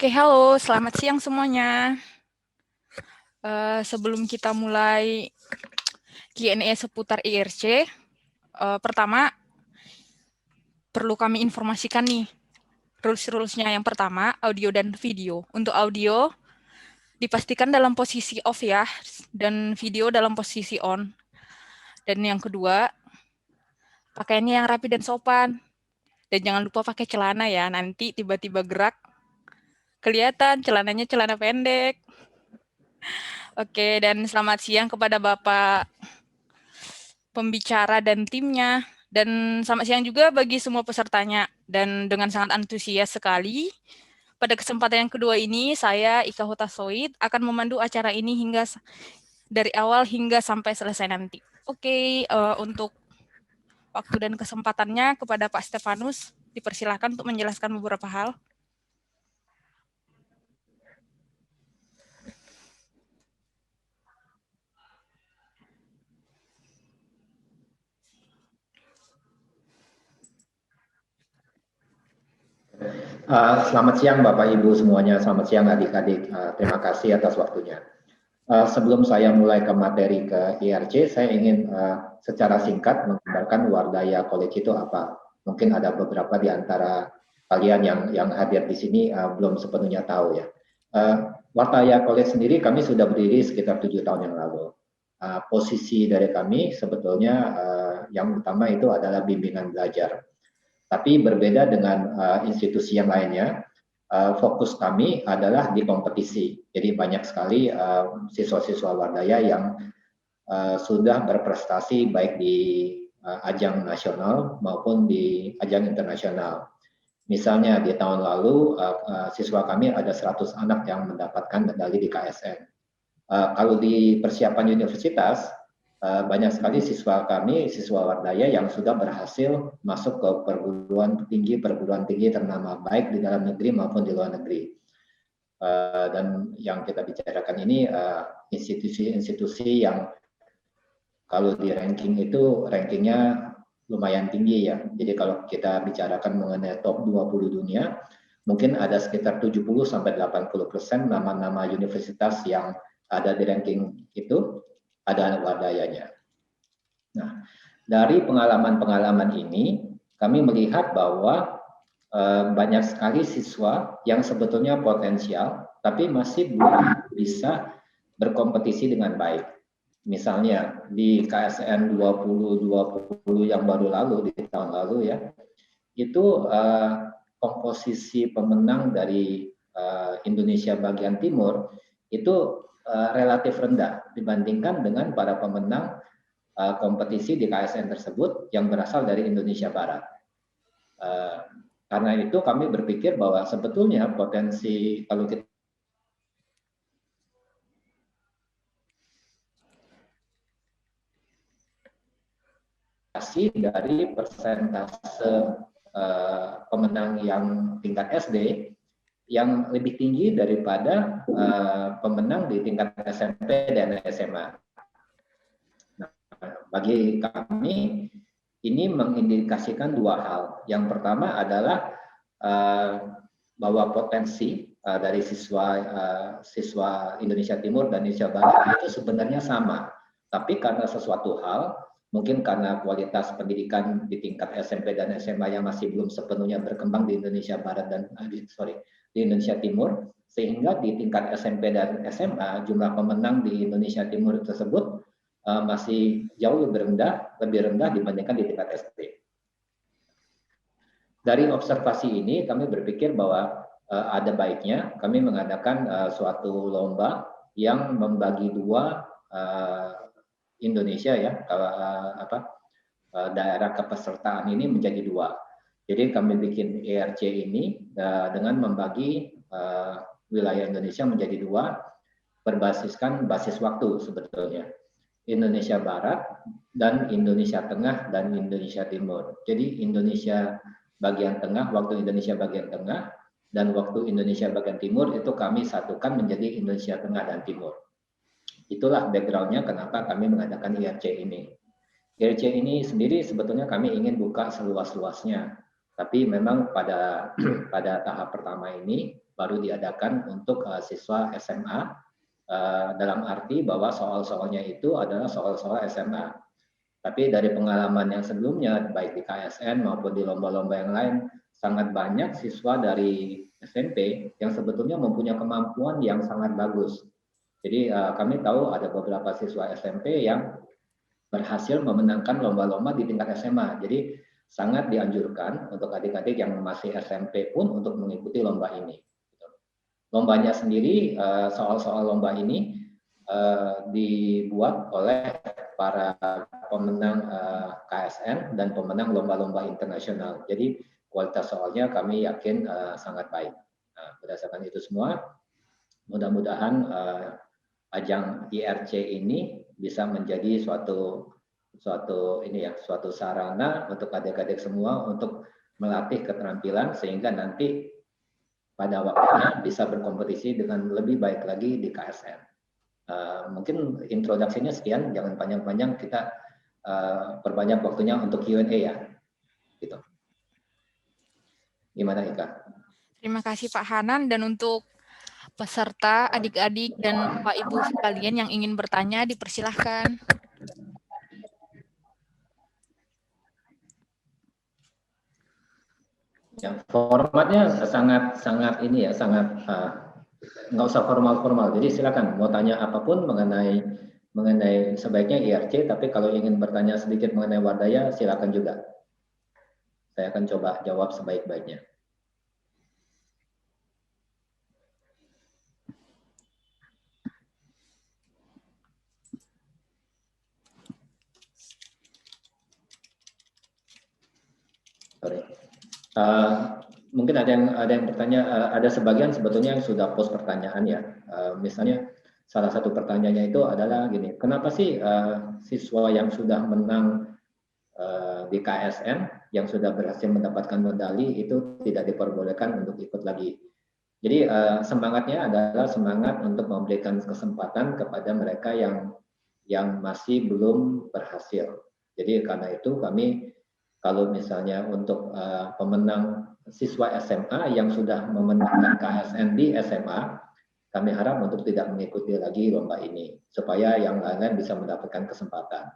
Oke, halo, selamat siang semuanya. Sebelum kita mulai Q&A seputar IRC, pertama perlu kami informasikan nih rules-rulesnya. Yang pertama, audio dan video. Untuk audio dipastikan dalam posisi off ya, dan video dalam posisi on. Dan yang kedua, pakaiannya yang rapi dan sopan. Dan jangan lupa pakai celana ya, nanti tiba-tiba gerak kelihatan celananya celana pendek. Oke, dan selamat siang kepada Bapak pembicara dan timnya. Dan selamat siang juga bagi semua pesertanya. Dan dengan sangat antusias sekali, pada kesempatan yang kedua ini, saya Ika Hutasoid akan memandu acara ini hingga dari awal hingga sampai selesai nanti. Oke, untuk waktu dan kesempatannya kepada Pak Stefanus, dipersilakan untuk menjelaskan beberapa hal. Selamat siang Bapak Ibu semuanya, selamat siang adik-adik. Terima kasih atas waktunya. Sebelum saya mulai ke materi ke IRC, saya ingin secara singkat menggambarkan Wardaya College itu apa. Mungkin ada beberapa di antara kalian yang hadir di sini belum sepenuhnya tahu ya. Wardaya College sendiri kami sudah berdiri sekitar 7 tahun yang lalu. Posisi dari kami sebetulnya yang utama itu adalah bimbingan belajar. Tapi berbeda dengan institusi yang lainnya, fokus kami adalah di kompetisi. Jadi banyak sekali siswa-siswa Wardaya yang sudah berprestasi baik di ajang nasional maupun di ajang internasional. Misalnya di tahun lalu siswa kami ada 100 anak yang mendapatkan medali di KSN. Kalau di persiapan universitas, banyak sekali siswa kami, siswa Wardaya yang sudah berhasil masuk ke perguruan tinggi ternama baik di dalam negeri maupun di luar negeri. Dan yang kita bicarakan ini institusi-institusi yang kalau di ranking itu rankingnya lumayan tinggi ya. Jadi kalau kita bicarakan mengenai top 20 dunia, mungkin ada sekitar 70-80% nama-nama universitas yang ada di ranking itu ada Wardayanya. Nah, dari pengalaman-pengalaman ini, kami melihat bahwa banyak sekali siswa yang sebetulnya potensial, tapi masih belum bisa berkompetisi dengan baik. Misalnya di KSN 2020 yang baru lalu, di tahun lalu ya, itu komposisi pemenang dari Indonesia bagian timur itu relatif rendah dibandingkan dengan para pemenang kompetisi di KSN tersebut yang berasal dari Indonesia Barat. Karena itu kami berpikir bahwa sebetulnya potensi kalau kita dari persentase pemenang yang tingkat SD yang lebih tinggi daripada pemenang di tingkat SMP dan SMA. Nah, bagi kami ini mengindikasikan dua hal. Yang pertama adalah bahwa potensi dari siswa Indonesia Timur dan Indonesia Barat itu sebenarnya sama, tapi karena sesuatu hal, mungkin karena kualitas pendidikan di tingkat SMP dan SMA yang masih belum sepenuhnya berkembang di Indonesia Barat dan di Indonesia Timur, sehingga di tingkat SMP dan SMA jumlah pemenang di Indonesia Timur tersebut masih jauh lebih rendah dibandingkan di tingkat SD. Dari observasi ini kami berpikir bahwa ada baiknya kami mengadakan suatu lomba yang membagi dua Indonesia ya, daerah kepesertaan ini menjadi dua. Jadi kami bikin IRC ini dengan membagi wilayah Indonesia menjadi dua, berbasiskan basis waktu sebetulnya. Indonesia Barat dan Indonesia Tengah dan Indonesia Timur. Jadi Indonesia bagian tengah, waktu Indonesia bagian tengah, dan waktu Indonesia bagian timur itu kami satukan menjadi Indonesia Tengah dan Timur. Itulah background-nya kenapa kami mengadakan IRC ini. IRC ini sendiri sebetulnya kami ingin buka seluas-luasnya, tapi memang pada tahap pertama ini baru diadakan untuk siswa SMA, dalam arti bahwa soal-soalnya itu adalah soal-soal SMA. Tapi dari pengalaman yang sebelumnya, baik di KSN maupun di lomba-lomba yang lain, sangat banyak siswa dari SMP yang sebetulnya mempunyai kemampuan yang sangat bagus. Jadi kami tahu ada beberapa siswa SMP yang berhasil memenangkan lomba-lomba di tingkat SMA. Jadi sangat dianjurkan untuk adik-adik yang masih SMP pun untuk mengikuti lomba ini. Lombanya sendiri, soal-soal lomba ini dibuat oleh para pemenang KSN dan pemenang lomba-lomba internasional. Jadi kualitas soalnya kami yakin sangat baik. Nah, berdasarkan itu semua, mudah-mudahan ajang IRC ini bisa menjadi suatu sarana untuk adik-adik semua untuk melatih keterampilan sehingga nanti pada waktunya bisa berkompetisi dengan lebih baik lagi di KSN. Mungkin introduksinya sekian, jangan panjang-panjang, kita perbanyak waktunya untuk Q&A ya. Gitu. Gimana Ika? Terima kasih Pak Hanan, dan untuk peserta, adik-adik, dan Bapak Ibu sekalian yang ingin bertanya, dipersilahkan. Ya, formatnya sangat ini ya, sangat nggak usah formal-formal. Jadi silakan mau tanya apapun mengenai sebaiknya IRC, tapi kalau ingin bertanya sedikit mengenai Wardaya, silakan juga. Saya akan coba jawab sebaik-baiknya. Sorry. Mungkin ada yang bertanya, ada sebagian sebetulnya yang sudah post pertanyaan ya. Misalnya salah satu pertanyaannya itu adalah gini, kenapa sih siswa yang sudah menang di KSN yang sudah berhasil mendapatkan medali itu tidak diperbolehkan untuk ikut lagi? Jadi semangatnya adalah semangat untuk memberikan kesempatan kepada mereka yang masih belum berhasil. Jadi karena itu kami, kalau misalnya untuk pemenang siswa SMA yang sudah memenangkan KSN di SMA, kami harap untuk tidak mengikuti lagi lomba ini, supaya yang lain-lain bisa mendapatkan kesempatan.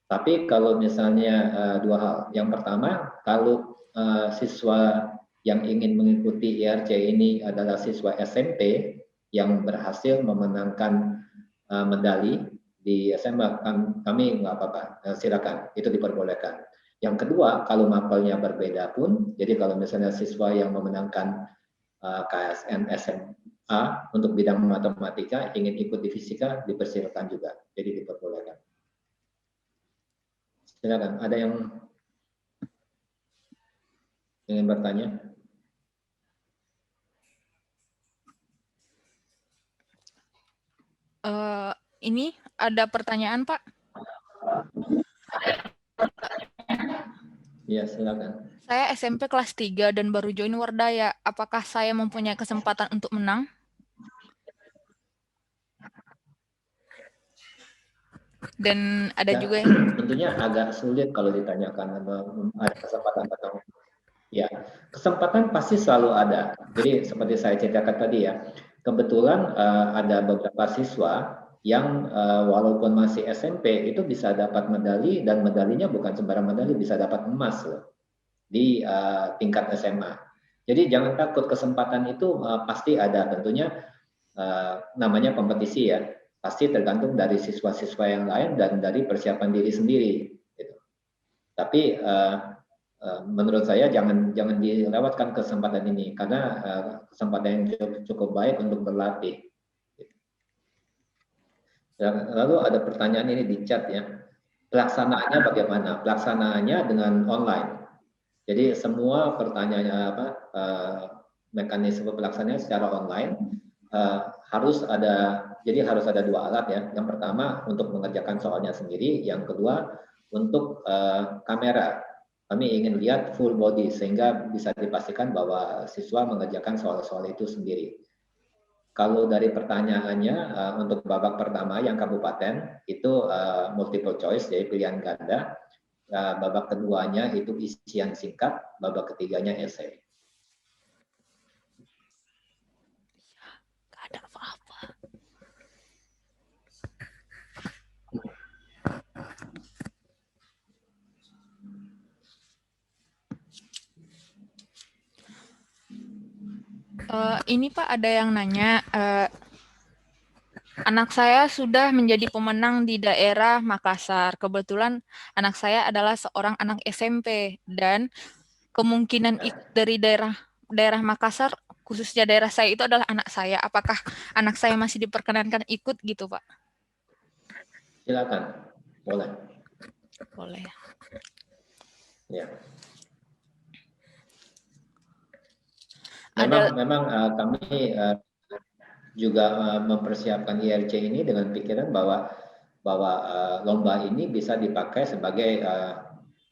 Tapi kalau misalnya dua hal. Yang pertama, kalau siswa yang ingin mengikuti IRC ini adalah siswa SMP yang berhasil memenangkan medali di SMA, kami nggak apa-apa, silakan, itu diperbolehkan. Yang kedua, kalau mapelnya berbeda pun, jadi kalau misalnya siswa yang memenangkan KSN SMA untuk bidang matematika ingin ikut di fisika, dipersilakan juga, jadi diperbolehkan. Silakan, ada yang ingin bertanya? Ini ada pertanyaan, Pak. Ya, silakan. Saya SMP kelas 3 dan baru join Wardaya. Apakah saya mempunyai kesempatan untuk menang? Dan ada ya, juga tentunya agak sulit kalau ditanyakan ada kesempatan atau ya, kesempatan pasti selalu ada. Jadi seperti saya ceritakan tadi ya, kebetulan ada beberapa siswa yang walaupun masih SMP itu bisa dapat medali, dan medalinya bukan sembarang medali, bisa dapat emas loh di tingkat SMA. Jadi jangan takut, kesempatan itu pasti ada. Tentunya namanya kompetisi ya, pasti tergantung dari siswa-siswa yang lain dan dari persiapan diri sendiri. Gitu. Tapi menurut saya jangan dilewatkan kesempatan ini, karena kesempatan yang cukup baik untuk berlatih. Lalu ada pertanyaan ini di chat ya, pelaksanaannya bagaimana? Pelaksanaannya dengan online. Jadi semua pertanyaannya mekanisme pelaksanaannya secara online. Harus ada dua alat ya. Yang pertama untuk mengerjakan soalnya sendiri, yang kedua untuk kamera. Kami ingin lihat full body sehingga bisa dipastikan bahwa siswa mengerjakan soal-soal itu sendiri. Kalau dari pertanyaannya untuk babak pertama yang kabupaten itu multiple choice, jadi pilihan ganda. Babak keduanya itu isian singkat, babak ketiganya esai. Ini Pak, ada yang nanya, anak saya sudah menjadi pemenang di daerah Makassar. Kebetulan anak saya adalah seorang anak SMP dan kemungkinan ikut dari daerah Makassar, khususnya daerah saya itu adalah anak saya. Apakah anak saya masih diperkenankan ikut gitu, Pak? Silakan, boleh. Boleh. Ya. Ada Memang kami juga mempersiapkan IRC ini dengan pikiran bahwa lomba ini bisa dipakai sebagai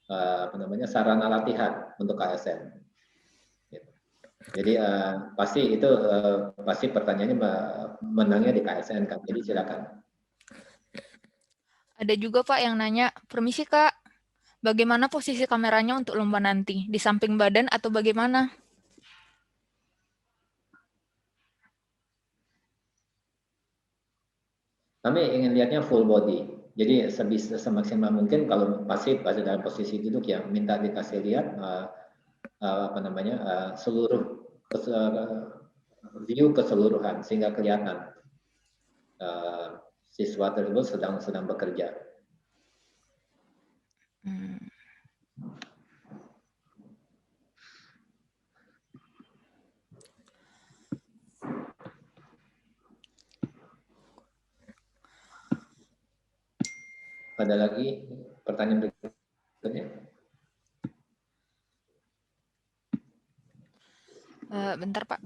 apa namanya sarana latihan untuk KSN. Jadi pasti itu pasti pertanyaannya menangnya di KSN kan. Jadi silakan. ada juga Pak yang nanya, permisi Kak, bagaimana posisi kameranya untuk lomba nanti? Di samping badan atau bagaimana? Kami ingin lihatnya full body. Jadi semaksimal mungkin kalau pasti dalam posisi duduk ya minta dikasih lihat apa namanya seluruh view keseluruhan sehingga kelihatan siswa tersebut sedang bekerja. Ada lagi pertanyaan berikutnya? Bentar Pak.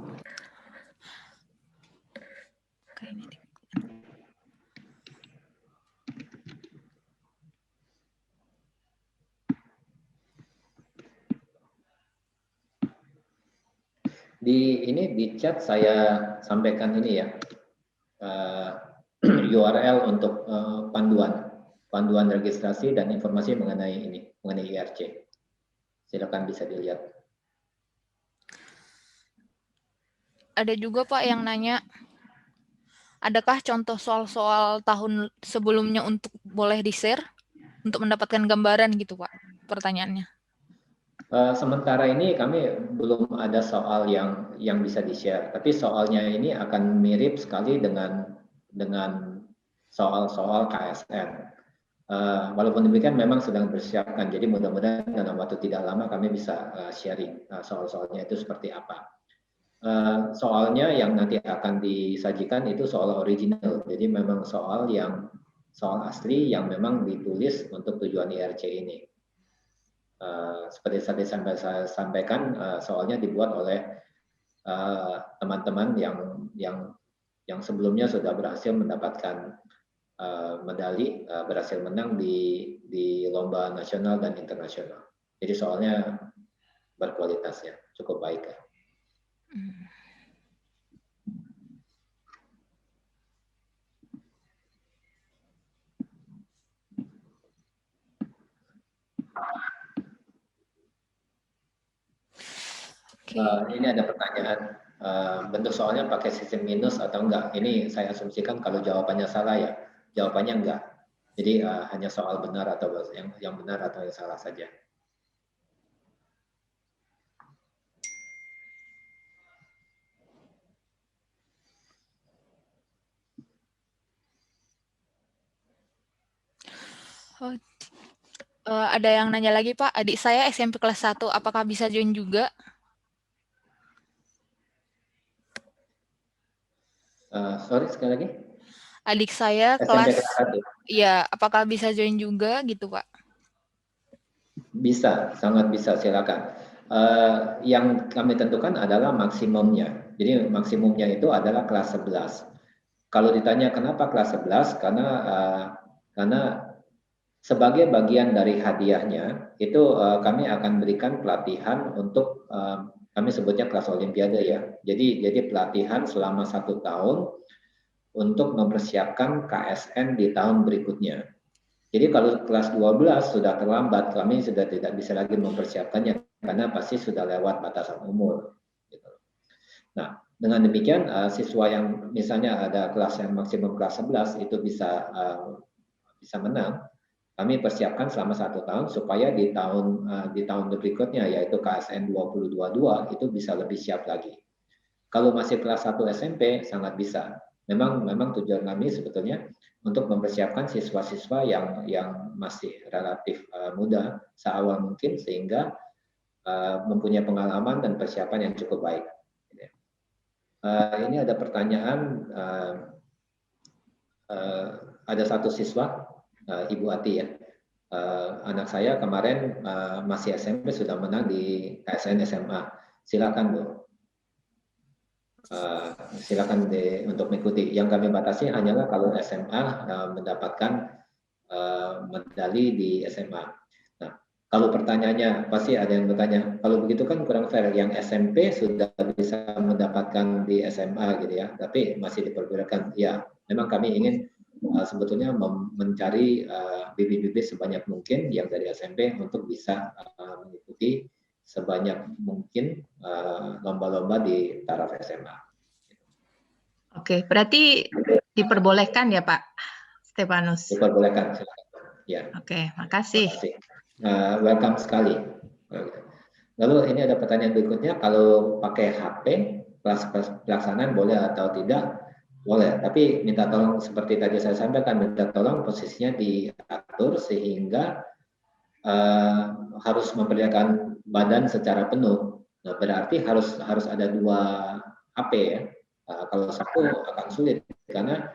Di chat saya sampaikan ini ya URL untuk panduan registrasi dan informasi mengenai IRC. Silakan bisa dilihat. Ada juga Pak yang nanya, adakah contoh soal-soal tahun sebelumnya untuk boleh di-share untuk mendapatkan gambaran gitu Pak? Pertanyaannya. Sementara ini kami belum ada soal yang bisa di-share, tapi soalnya ini akan mirip sekali dengan soal-soal KSN. Walaupun demikian memang sedang bersiapkan, jadi mudah-mudahan dalam waktu tidak lama kami bisa sharing soal-soalnya itu seperti apa. Soalnya yang nanti akan disajikan itu soal original, jadi memang soal asli yang memang ditulis untuk tujuan IRC ini. Seperti tadi saya sampaikan, soalnya dibuat oleh teman-teman yang sebelumnya sudah berhasil mendapatkan medali, berhasil menang di lomba nasional dan internasional. Jadi soalnya berkualitas ya, cukup baik ya. Ini ada pertanyaan, bentuk soalnya pakai sistem minus atau enggak? Ini saya asumsikan kalau jawabannya salah ya, jawabannya enggak. Jadi hanya soal benar atau yang benar atau yang salah saja. Ada yang nanya lagi Pak, adik saya SMP kelas 1, apakah bisa join juga? Sorry sekali lagi. Adik saya SMP kelas 1. Ya, apakah bisa join juga gitu Pak? Bisa, sangat bisa, silakan. Yang kami tentukan adalah maksimumnya. Jadi maksimumnya itu adalah kelas 11. Kalau ditanya kenapa kelas 11, karena sebagai bagian dari hadiahnya itu kami akan berikan pelatihan untuk kami sebutnya kelas olimpiade ya. Jadi pelatihan selama 1 tahun untuk mempersiapkan KSN di tahun berikutnya. Jadi kalau kelas 12 sudah terlambat, kami sudah tidak bisa lagi mempersiapkannya karena pasti sudah lewat batasan umur. Nah, dengan demikian siswa yang misalnya ada kelas yang maksimum kelas 11 itu bisa menang. Kami persiapkan selama 1 tahun supaya di tahun berikutnya yaitu KSN 2022 itu bisa lebih siap lagi. Kalau masih kelas 1 SMP sangat bisa. Memang tujuan kami sebetulnya untuk mempersiapkan siswa-siswa yang masih relatif muda seawal mungkin sehingga mempunyai pengalaman dan persiapan yang cukup baik. Ini ada pertanyaan, ada satu siswa, Ibu Ati ya, anak saya kemarin masih SMP sudah menang di KSN SMA. Silakan Bu, silakan untuk mengikuti. Yang kami batasi hanyalah kalau SMA mendapatkan medali di SMA. Nah, kalau pertanyaannya pasti ada yang bertanya, kalau begitu kan kurang fair, yang SMP sudah bisa mendapatkan di SMA gitu ya, tapi masih diperbolehkan. Ya, memang kami ingin sebetulnya mencari bibit-bibit sebanyak mungkin yang dari SMP untuk bisa mengikuti sebanyak mungkin lomba-lomba di taraf SMA. Oke, berarti diperbolehkan ya Pak Stefanus? Diperbolehkan, silakan. Ya. Oke, makasih. Welcome sekali. Lalu ini ada pertanyaan berikutnya, kalau pakai HP, kelas pelaksanaan boleh atau tidak? Boleh, tapi minta tolong seperti tadi saya sampaikan, minta tolong posisinya diatur sehingga harus memperlihatkan badan secara penuh. Nah, berarti harus ada 2 HP ya. Kalau satu akan sulit karena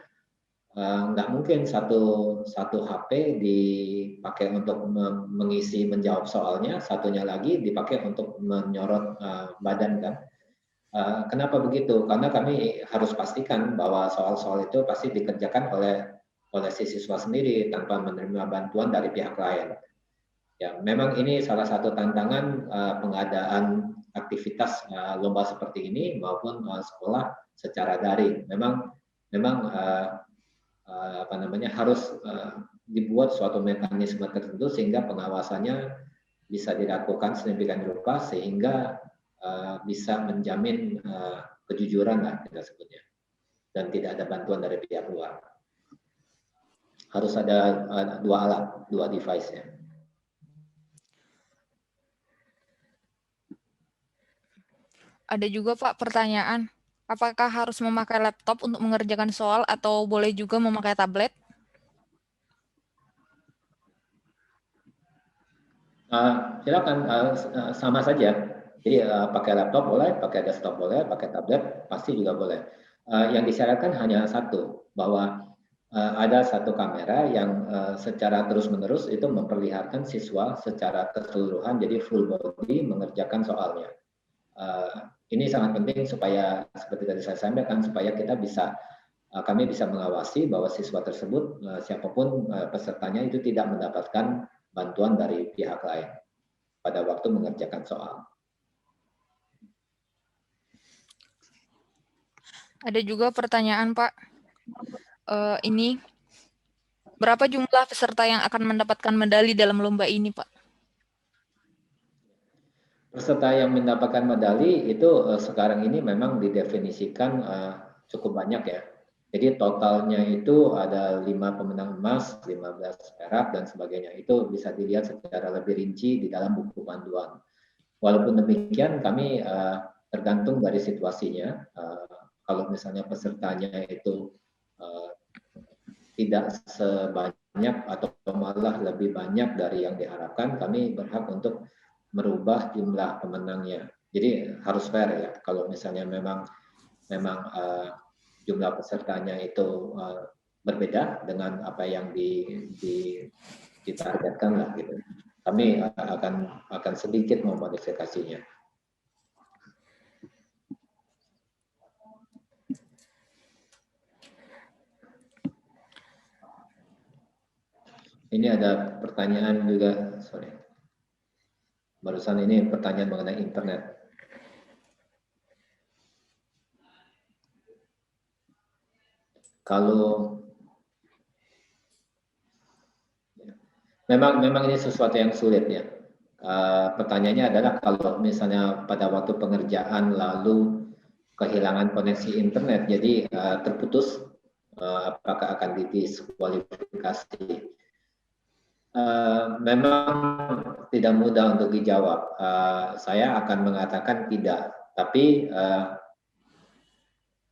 nggak mungkin satu HP dipakai untuk mengisi menjawab soalnya, satunya lagi dipakai untuk menyorot badan kan. Kenapa begitu? Karena kami harus pastikan bahwa soal-soal itu pasti dikerjakan oleh si siswa sendiri tanpa menerima bantuan dari pihak lain. Ya, memang ini salah satu tantangan pengadaan aktivitas lomba seperti ini maupun sekolah secara daring. Memang harus dibuat suatu mekanisme tertentu sehingga pengawasannya bisa dilakukan sedemikian rupa sehingga bisa menjamin kejujuran lah kita sebutnya, dan tidak ada bantuan dari pihak luar. Harus ada 2 alat, 2 device ya. Ada juga Pak pertanyaan, apakah harus memakai laptop untuk mengerjakan soal atau boleh juga memakai tablet? Silakan, sama saja. Jadi pakai laptop boleh, pakai desktop boleh, pakai tablet pasti juga boleh. Yang disyaratkan hanya satu, bahwa ada satu kamera yang secara terus-menerus itu memperlihatkan siswa secara keseluruhan, jadi full body mengerjakan soalnya. Ini sangat penting supaya seperti tadi saya sampaikan, supaya kami bisa mengawasi bahwa siswa tersebut siapapun pesertanya itu tidak mendapatkan bantuan dari pihak lain pada waktu mengerjakan soal. Ada juga pertanyaan Pak, ini berapa jumlah peserta yang akan mendapatkan medali dalam lomba ini Pak? Peserta yang mendapatkan medali itu sekarang ini memang didefinisikan cukup banyak ya. Jadi totalnya itu ada 5 pemenang emas, 15 perak dan sebagainya. Itu bisa dilihat secara lebih rinci di dalam buku panduan. Walaupun demikian kami tergantung dari situasinya. Kalau misalnya pesertanya itu tidak sebanyak atau malah lebih banyak dari yang diharapkan, kami berhak untuk merubah jumlah pemenangnya. Jadi harus fair ya. Kalau misalnya memang jumlah pesertanya itu berbeda dengan apa yang ditargetkan lah gitu. Kami akan sedikit memodifikasinya. Ini ada pertanyaan juga, sorry. Barusan ini pertanyaan mengenai internet. Kalau memang ini sesuatu yang sulit ya. Pertanyaannya adalah kalau misalnya pada waktu pengerjaan lalu kehilangan koneksi internet, jadi terputus, apakah akan didiskualifikasi? Memang tidak mudah untuk dijawab. Saya akan mengatakan tidak, tapi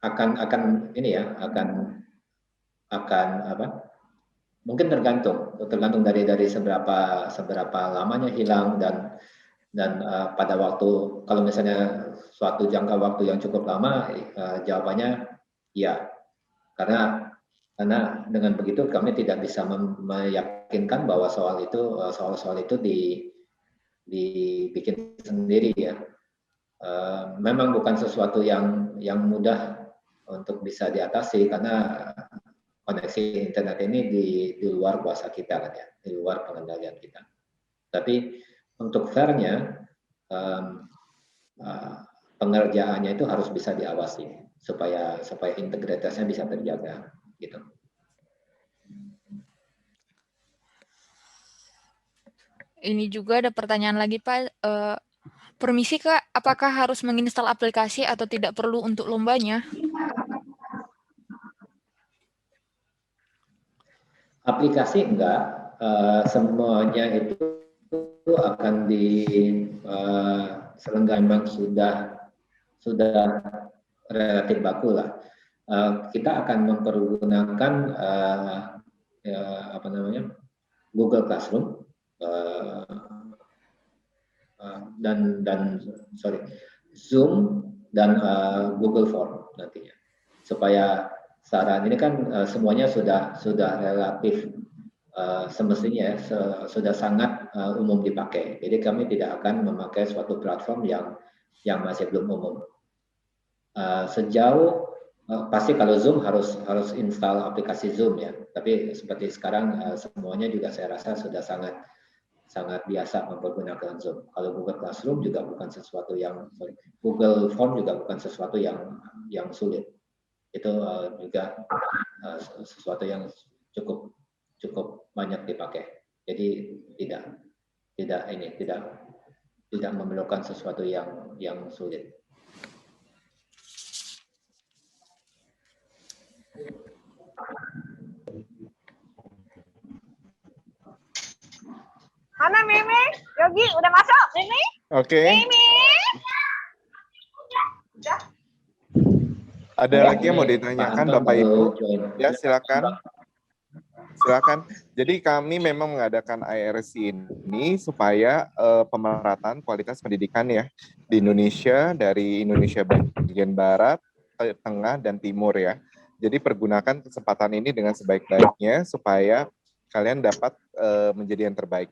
akan ini ya, akan apa? Mungkin tergantung dari seberapa lamanya hilang dan pada waktu, kalau misalnya suatu jangka waktu yang cukup lama, jawabannya ya, karena dengan begitu kami tidak bisa meyakinkan bahwa soal itu dibikin sendiri ya. Memang bukan sesuatu yang mudah untuk bisa diatasi, karena koneksi internet ini di luar kuasa kita kan ya, di luar pengendalian kita. Tapi untuk fairnya, pengerjaannya itu harus bisa diawasi supaya integritasnya bisa terjaga gitu. Ini juga ada pertanyaan lagi Pak. Permisi Kak, apakah harus menginstal aplikasi atau tidak perlu untuk lombanya? Aplikasi enggak, semuanya itu akan memang sudah relatif baku lah. Kita akan mempergunakan Google Classroom dan Zoom dan Google Form nantinya, supaya saran ini kan semuanya sudah relatif semestinya sudah sangat umum dipakai. Jadi kami tidak akan memakai suatu platform yang masih belum umum. Sejauh pasti kalau Zoom harus install aplikasi Zoom ya. Tapi seperti sekarang semuanya juga saya rasa sudah sangat biasa mempergunakan Zoom. Kalau Google Classroom juga bukan sesuatu Google Form juga bukan sesuatu yang sulit. Itu juga sesuatu yang cukup banyak dipakai. Jadi tidak memerlukan sesuatu yang sulit. Mana Mimi? Yogi udah masuk? Mimi? Oke. Mimi? Udah. Ada lagi yang mau ditanyakan Bapak Ibu? Ya, silakan. Silakan. Jadi kami memang mengadakan IRC ini supaya pemerataan kualitas pendidikan ya di Indonesia, dari Indonesia bagian barat, tengah, dan timur ya. Jadi pergunakan kesempatan ini dengan sebaik-baiknya supaya kalian dapat menjadi yang terbaik.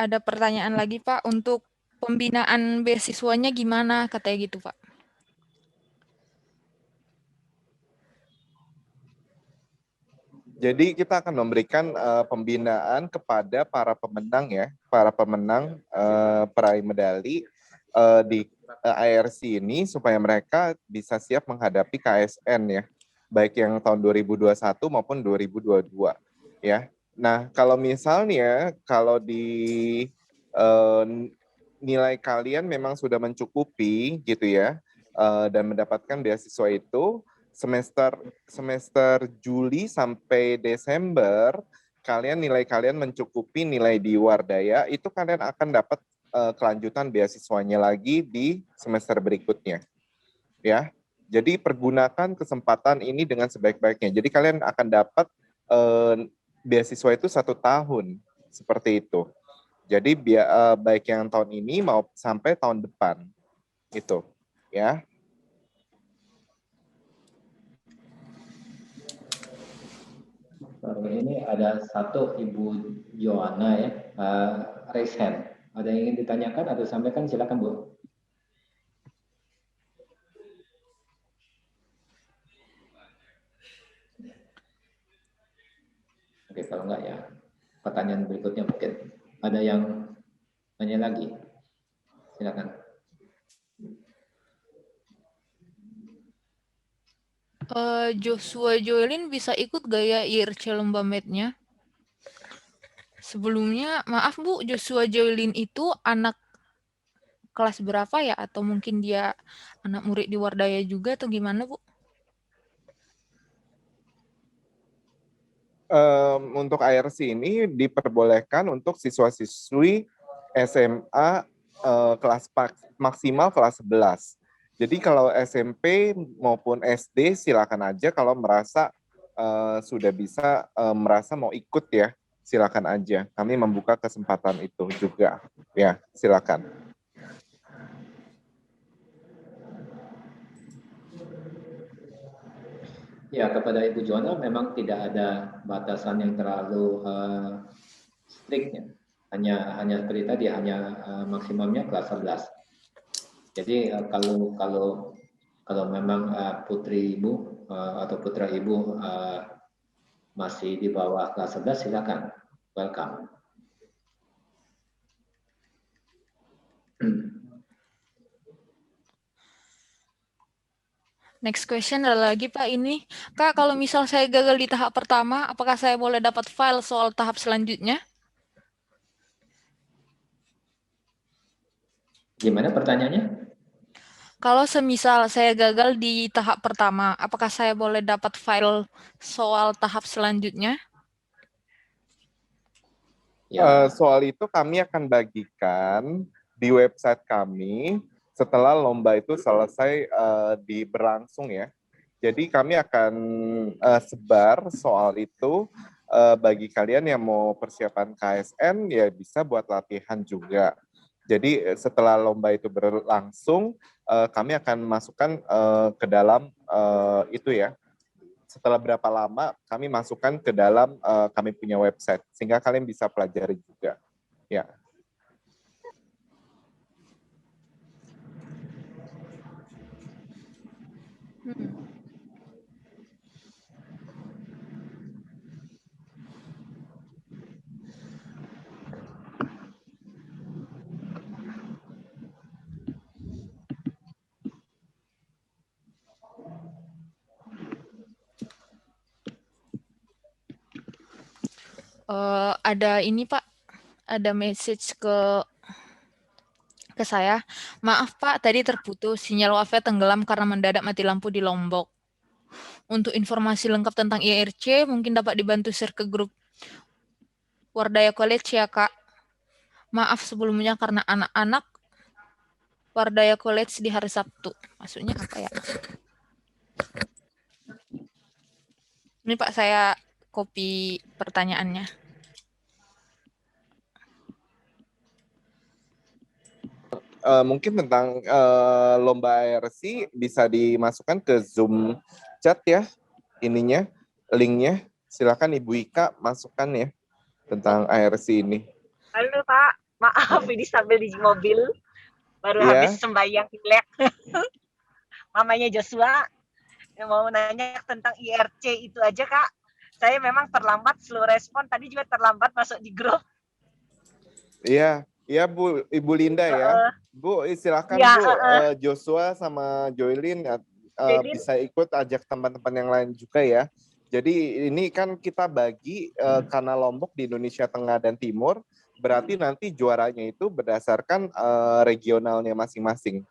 Ada pertanyaan lagi Pak, untuk pembinaan beasiswanya gimana katanya gitu Pak? Jadi kita akan memberikan pembinaan kepada para pemenang ya, para pemenang peraih medali di IRC ini supaya mereka bisa siap menghadapi KSN ya, baik yang tahun 2021 maupun 2022 ya. Nah, kalau misalnya di nilai kalian memang sudah mencukupi gitu ya, dan mendapatkan beasiswa itu semester Juli sampai Desember, nilai kalian mencukupi nilai di Wardaya, itu kalian akan dapat kelanjutan beasiswanya lagi di semester berikutnya. Ya. Jadi pergunakan kesempatan ini dengan sebaik-baiknya. Jadi kalian akan dapat beasiswa itu 1 tahun seperti itu. Jadi baik yang tahun ini mau sampai tahun depan itu, ya. Ini ada satu Ibu Joanna ya, raise hand. Ada yang ingin ditanyakan atau sampaikan, silakan Bu. Oke, kalau enggak ya, pertanyaan berikutnya mungkin ada yang tanya lagi. Silakan. Joshua Joelin bisa ikut gak ya IRC lomba med-nya? Sebelumnya, maaf Bu, Joshua Joelin itu anak kelas berapa ya? Atau mungkin dia anak murid di Wardaya juga atau gimana, Bu? Untuk IRC ini diperbolehkan untuk siswa-siswi SMA kelas maksimal kelas 11. Jadi kalau SMP maupun SD silakan aja, kalau merasa sudah bisa merasa mau ikut ya, silakan aja. Kami membuka kesempatan itu juga. Ya, silakan. Ya, kepada Ibu Joana memang tidak ada batasan yang terlalu strict ya. Hanya seperti tadi, hanya maksimumnya kelas 11. Jadi kalau memang putri Ibu atau putra Ibu masih di bawah kelas 11, silakan. Welcome. Next question ada lagi Pak ini. Kak, kalau misal saya gagal di tahap pertama, apakah saya boleh dapat file soal tahap selanjutnya? Gimana pertanyaannya? Kalau semisal saya gagal di tahap pertama, apakah saya boleh dapat file soal tahap selanjutnya? Ya. Soal itu kami akan bagikan di website kami setelah lomba itu selesai berlangsung ya. Jadi kami akan sebar soal itu bagi kalian yang mau persiapan KSN ya bisa buat latihan juga. Jadi setelah lomba itu berlangsung kami akan masukkan ke dalam itu ya. Setelah berapa lama kami masukkan ke dalam kami punya website sehingga kalian bisa pelajari juga. Ya. Ada ini Pak, ada message ke saya. Maaf Pak, tadi terputus, sinyal WiFi tenggelam karena mendadak mati lampu di Lombok. Untuk informasi lengkap tentang IRC, mungkin dapat dibantu share ke grup Wardaya College ya Kak. Maaf sebelumnya karena anak-anak Wardaya College di hari Sabtu. Maksudnya apa ya? Ini Pak, saya copy pertanyaannya. Mungkin tentang lomba IRC bisa dimasukkan ke Zoom chat ya, ininya, linknya. Silakan Ibu Ika masukkan ya tentang IRC ini. Halo Pak, maaf ini sambil di mobil, baru habis sembahyang Imlek. Mamanya Joshua mau nanya tentang IRC itu aja Kak. Saya memang terlambat slow respon, tadi juga terlambat masuk di grup. Iya, iya Bu, Ibu Linda ya. Bu, silakan ya, Bu, Joshua sama Joylin bisa ikut, ajak teman-teman yang lain juga ya. Jadi ini kan kita bagi karena Lombok di Indonesia Tengah dan Timur, berarti nanti juaranya itu berdasarkan regionalnya masing-masing.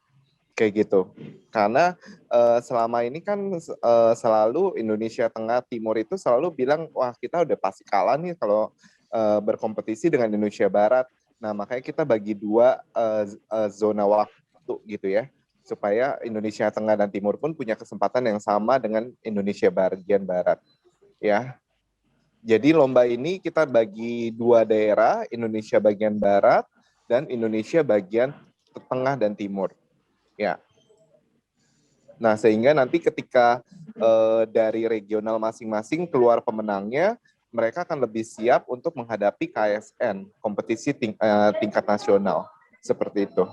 Kayak gitu. Karena selama ini kan selalu Indonesia Tengah Timur itu selalu bilang, wah kita udah pasti kalah nih kalau berkompetisi dengan Indonesia Barat. Nah makanya kita bagi dua zona waktu gitu ya, supaya Indonesia Tengah dan Timur pun punya kesempatan yang sama dengan Indonesia bagian Barat. Ya, jadi lomba ini kita bagi dua daerah, Indonesia bagian Barat dan Indonesia bagian Tengah dan Timur. Ya. Nah, sehingga nanti ketika dari regional masing-masing keluar pemenangnya, mereka akan lebih siap untuk menghadapi KSN, kompetisi tingkat nasional. Seperti itu.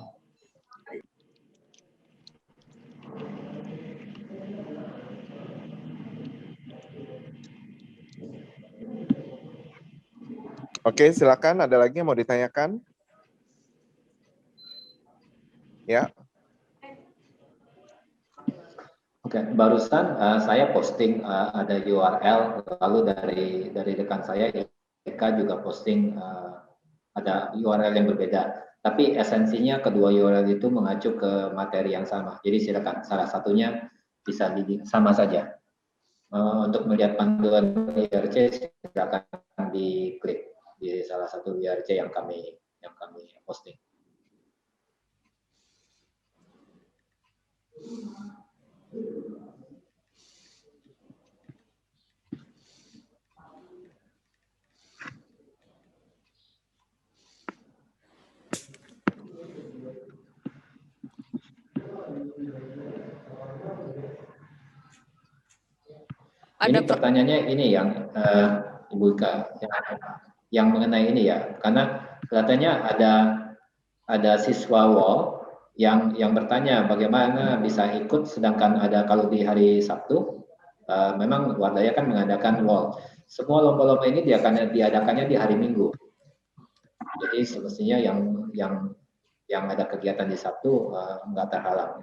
Oke, silakan. Ada lagi yang mau ditanyakan? Ya. Oke, barusan saya posting ada URL, lalu dari rekan saya Eka juga posting ada URL yang berbeda. Tapi esensinya kedua URL itu mengacu ke materi yang sama. Jadi silakan salah satunya bisa sama saja. Untuk melihat panduan IRC silakan diklik di salah satu IRC yang kami posting. Ini pertanyaannya ini yang Ibu Ika, yang mengenai ini ya, karena kelihatannya ada siswa WOL yang bertanya bagaimana bisa ikut, sedangkan ada kalau di hari Sabtu memang Wardaya kan mengadakan WOL. Semua lomba-lomba ini diadakannya di hari Minggu. Jadi semestinya yang ada kegiatan di Sabtu nggak terhalang.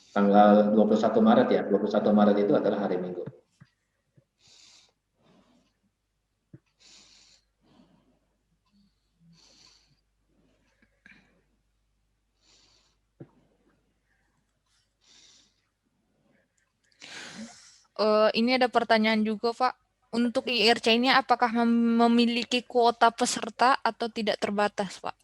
Tanggal 21 Maret ya, 21 Maret itu adalah hari Minggu. Ini ada pertanyaan juga, Pak. Untuk IRC ini apakah memiliki kuota peserta atau tidak terbatas, Pak?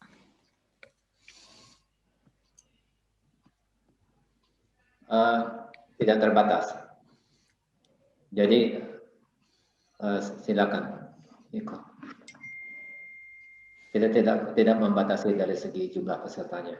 Tidak terbatas. Jadi silakan ikut. Tidak membatasi dari segi jumlah pesertanya.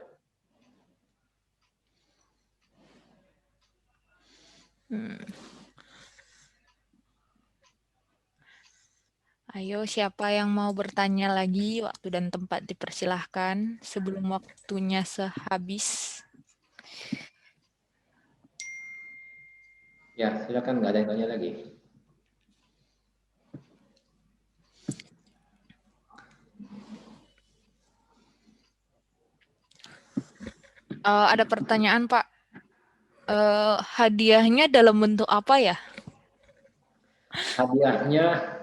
Ayo, siapa yang mau bertanya lagi? Waktu dan tempat dipersilahkan sebelum waktunya sehabis. Ya, silakan, nggak ada yang tanya lagi. Ada pertanyaan, Pak. Hadiahnya dalam bentuk apa ya? Hadiahnya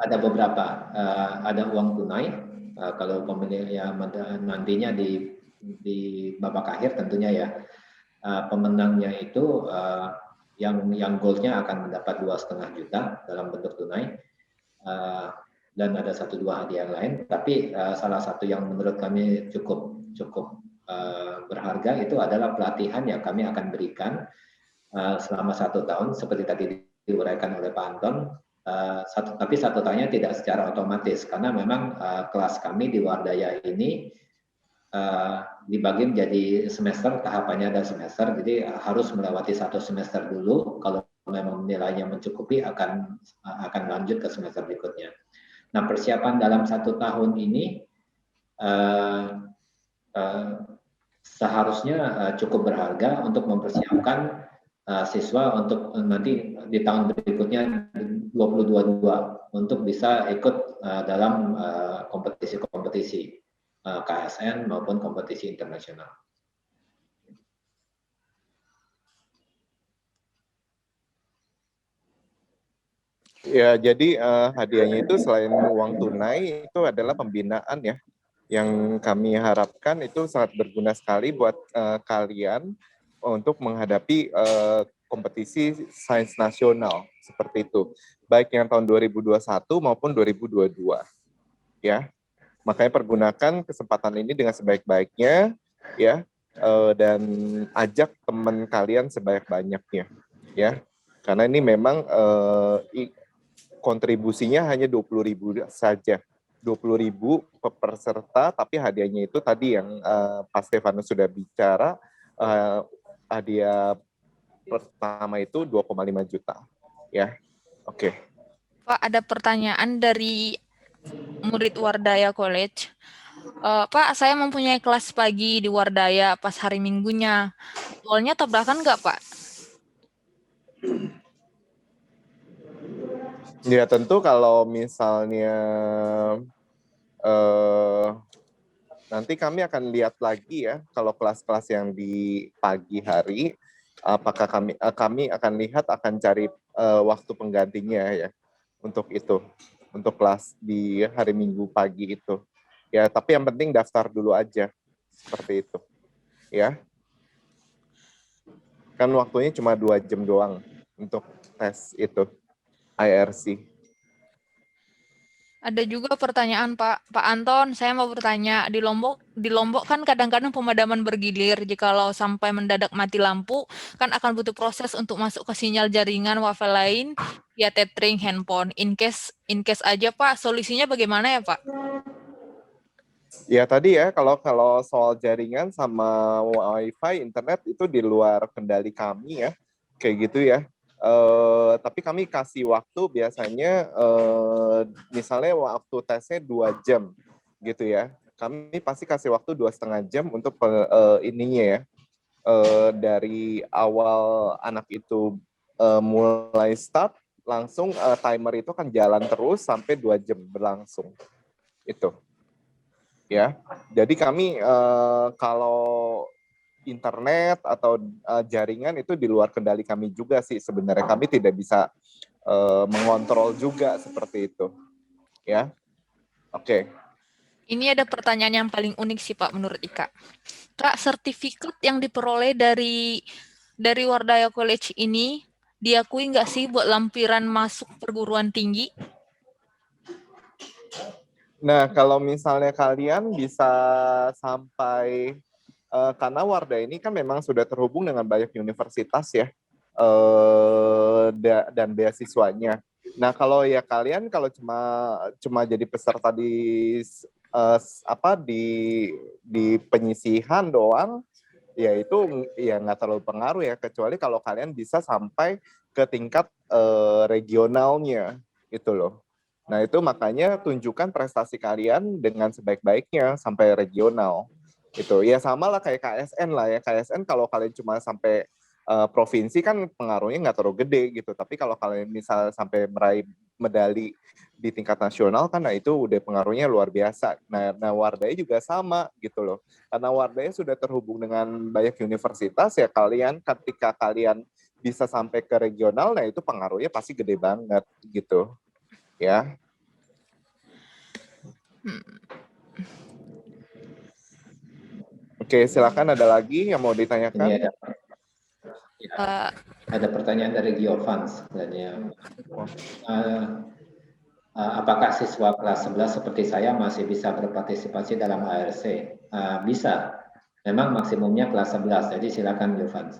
ada beberapa. Ada uang tunai. Kalau pemilih ya nantinya di babak akhir tentunya ya. Pemenangnya itu yang goldnya akan mendapat 2,5 juta dalam bentuk tunai. Dan ada 1-2 hadiah lain. Tapi salah satu yang menurut kami cukup berharga itu adalah pelatihan yang kami akan berikan selama 1 tahun seperti tadi diuraikan oleh Pak Anton. Tapi 1 tahunnya tidak secara otomatis karena memang kelas kami di Wardaya ini dibagi menjadi semester, tahapannya ada semester, jadi harus melewati 1 semester dulu. Kalau memang nilainya mencukupi akan lanjut ke semester berikutnya. Nah, persiapan dalam 1 tahun ini seharusnya cukup berharga untuk mempersiapkan siswa untuk nanti di tahun berikutnya 2022 untuk bisa ikut dalam kompetisi-kompetisi KSN maupun kompetisi internasional. Ya, jadi hadiahnya itu selain uang tunai itu adalah pembinaan ya, yang kami harapkan itu sangat berguna sekali buat kalian untuk menghadapi kompetisi sains nasional seperti itu, baik yang tahun 2021 maupun 2022 ya. Makanya pergunakan kesempatan ini dengan sebaik-baiknya ya, dan ajak teman kalian sebanyak-banyaknya ya, karena ini memang kontribusinya hanya 20.000 saja, 20.000 per peserta, tapi hadiahnya itu tadi yang Pak Stefanus sudah bicara, hadiah pertama itu 2,5 juta ya. Oke. Pak, ada pertanyaan dari murid Wardaya College. Pak, saya mempunyai kelas pagi di Wardaya pas hari Minggunya. Jadwalnya tabrakan nggak, Pak? Ya tentu kalau misalnya nanti kami akan lihat lagi ya, kalau kelas-kelas yang di pagi hari, apakah kami akan lihat, akan cari waktu penggantinya ya untuk itu, untuk kelas di hari Minggu pagi itu Ya, tapi yang penting daftar dulu aja. Seperti itu. Ya. Kan waktunya cuma 2 jam doang untuk tes itu, IRC. Ada juga pertanyaan Pak Anton, saya mau bertanya, di Lombok kan kadang-kadang pemadaman bergilir, jikalau sampai mendadak mati lampu, kan akan butuh proses untuk masuk ke sinyal jaringan WiFi lain via tethering handphone. In case aja Pak, solusinya bagaimana ya Pak? Ya tadi ya, kalau soal jaringan sama WiFi, internet itu di luar kendali kami ya, kayak gitu ya. Tapi kami kasih waktu biasanya, misalnya waktu tesnya 2 jam gitu ya. Kami pasti kasih waktu 2,5 jam untuk ininya ya, dari awal anak itu mulai start, langsung timer itu kan jalan terus sampai 2 jam berlangsung. Itu. Ya, jadi kami kalau internet atau jaringan itu di luar kendali kami juga sih sebenarnya. Kami tidak bisa mengontrol juga seperti itu. Ya, oke. Ini ada pertanyaan yang paling unik sih Pak menurut Ika. Kak, sertifikat yang diperoleh dari Wardaya College ini diakui nggak sih buat lampiran masuk perguruan tinggi? Nah, kalau misalnya kalian bisa sampai, karena Wardah ini kan memang sudah terhubung dengan banyak universitas ya, dan beasiswanya. Nah, kalau ya kalian kalau cuma jadi peserta di penyisihan doang, ya itu ya nggak terlalu pengaruh ya, kecuali kalau kalian bisa sampai ke tingkat regionalnya gitu loh. Nah, itu makanya tunjukkan prestasi kalian dengan sebaik-baiknya sampai regional. Itu ya sama lah kayak KSN lah ya. KSN kalau kalian cuma sampai provinsi kan pengaruhnya nggak terlalu gede gitu. Tapi kalau kalian misal sampai meraih medali di tingkat nasional kan, nah itu udah pengaruhnya luar biasa. Nah Wardaya juga sama gitu loh. Karena Wardaya sudah terhubung dengan banyak universitas ya, kalian ketika kalian bisa sampai ke regional, nah itu pengaruhnya pasti gede banget gitu. Ya. Oke, silakan ada lagi yang mau ditanyakan? Ini ada pertanyaan dari Giovans sebenarnya. Apakah siswa kelas 11 seperti saya masih bisa berpartisipasi dalam ARC? Bisa. Memang maksimumnya kelas 11. Jadi silakan Giovans.